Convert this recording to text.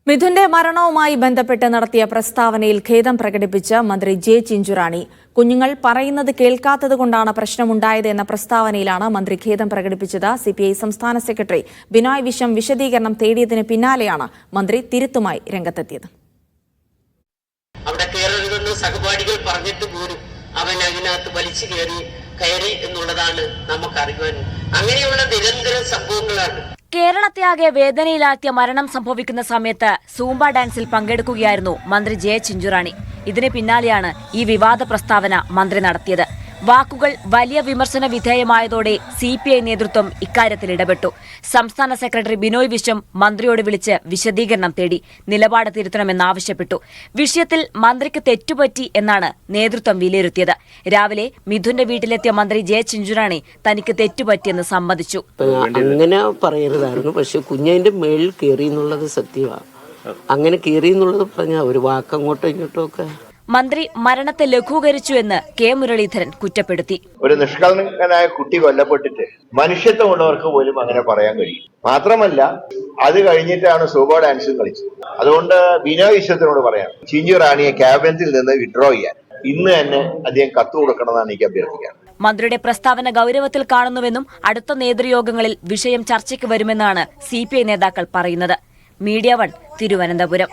മിഥുന്റെ മരണവുമായി ബന്ധപ്പെട്ട് നടത്തിയ പ്രസ്താവനയിൽ ഖേദം പ്രകടിപ്പിച്ച മന്ത്രി ജെ ചിഞ്ചുറാണി. കുഞ്ഞുങ്ങൾ പറയുന്നത് കേൾക്കാത്തതുകൊണ്ടാണ് പ്രശ്നമുണ്ടായത് എന്ന പ്രസ്താവനയിലാണ് മന്ത്രി ഖേദം പ്രകടിപ്പിച്ചത്. സിപിഐ സംസ്ഥാന സെക്രട്ടറി ബിനോയ് വിശ്വം വിശദീകരണം തേടിയതിന് പിന്നാലെയാണ് മന്ത്രി തിരുത്തുമായി രംഗത്തെത്തിയത്. അവിടെ കയറരുതെന്ന് സഹപാഠികൾ പറഞ്ഞിട്ട് പോലും അവൻ അതിനകത്ത് വലിച്ചു കയറി എന്നുള്ളതാണ് നമുക്കറിയുവാൻ. അങ്ങനെയുള്ള നിരന്തര സംഭവങ്ങളാണ്. കേരളത്തെയാകെ വേദനയിലാഴ്ത്തിയ മരണം സംഭവിക്കുന്ന സമയത്ത് സൂംബ ഡാൻസിൽ പങ്കെടുക്കുകയായിരുന്നു മന്ത്രി ജെ ചിഞ്ചുറാണി. ഇതിന് പിന്നാലെയാണ് ഈ വിവാദ പ്രസ്താവന മന്ത്രി നടത്തിയത്. വാക്കുകൾ വലിയ വിമർശന വിധേയമായതോടെ സിപിഐ നേതൃത്വം ഇക്കാര്യത്തിൽ ഇടപെട്ടു. സംസ്ഥാന സെക്രട്ടറി ബിനോയ് വിശ്വം മന്ത്രിയോട് വിളിച്ച് വിശദീകരണം തേടി, നിലപാട് തിരുത്തണമെന്നാവശ്യപ്പെട്ടു. വിഷയത്തിൽ മന്ത്രിക്ക് തെറ്റുപറ്റി എന്നാണ് നേതൃത്വം വിലയിരുത്തിയത്. രാവിലെ മിഥുന്റെ വീട്ടിലെത്തിയ മന്ത്രി ജെ ചിഞ്ചുറാണി തനിക്ക് തെറ്റുപറ്റിയെന്ന് സമ്മതിച്ചു. അങ്ങനെ പറയരുതായിരുന്നു, പക്ഷെ കുഞ്ഞതിന്റെ മേളിൽ കയറി എന്നുള്ളത് സത്യമാണ്. അങ്ങനെ കയറി എന്നുള്ളത് പറഞ്ഞ ഒരു വാക്കങ്ങോട്ടോ ഇങ്ങോട്ടോ ഒക്കെ. മന്ത്രി മരണത്തെ ലഘൂകരിച്ചു എന്ന് കെ മുരളീധരൻ കുറ്റപ്പെടുത്തി. ഒരു നിഷ്കളങ്കനായ കുട്ടി കൊല്ലപ്പെട്ടിട്ട് മനുഷ്യത്വമുള്ളവർക്ക് പോലും അങ്ങനെ പറയാൻ കഴിയും. മാത്രമല്ല, അത് കഴിഞ്ഞിട്ടാണ് സൂബ ഡാൻസും കളിച്ചത്. അതുകൊണ്ട് ബിനോയ് വിശ്വത്തിനോട് പറയാം, ചിഞ്ചുറാണിയെ ക്യാബിനറ്റിൽ നിന്ന് വിഡ്രോ ചെയ്യാൻ ഇന്ന് തന്നെ അദ്ദേഹം കത്ത് കൊടുക്കണമെന്നാണ് എനിക്ക് അഭ്യർത്ഥിക്കാൻ. മന്ത്രിയുടെ പ്രസ്താവന ഗൌരവത്തിൽ കാണുന്നുവെന്നും അടുത്ത നേതൃയോഗങ്ങളിൽ വിഷയം ചർച്ചയ്ക്ക് വരുമെന്നാണ് സിപിഐ നേതാക്കൾ പറയുന്നത്. മീഡിയ 1 തിരുവനന്തപുരം.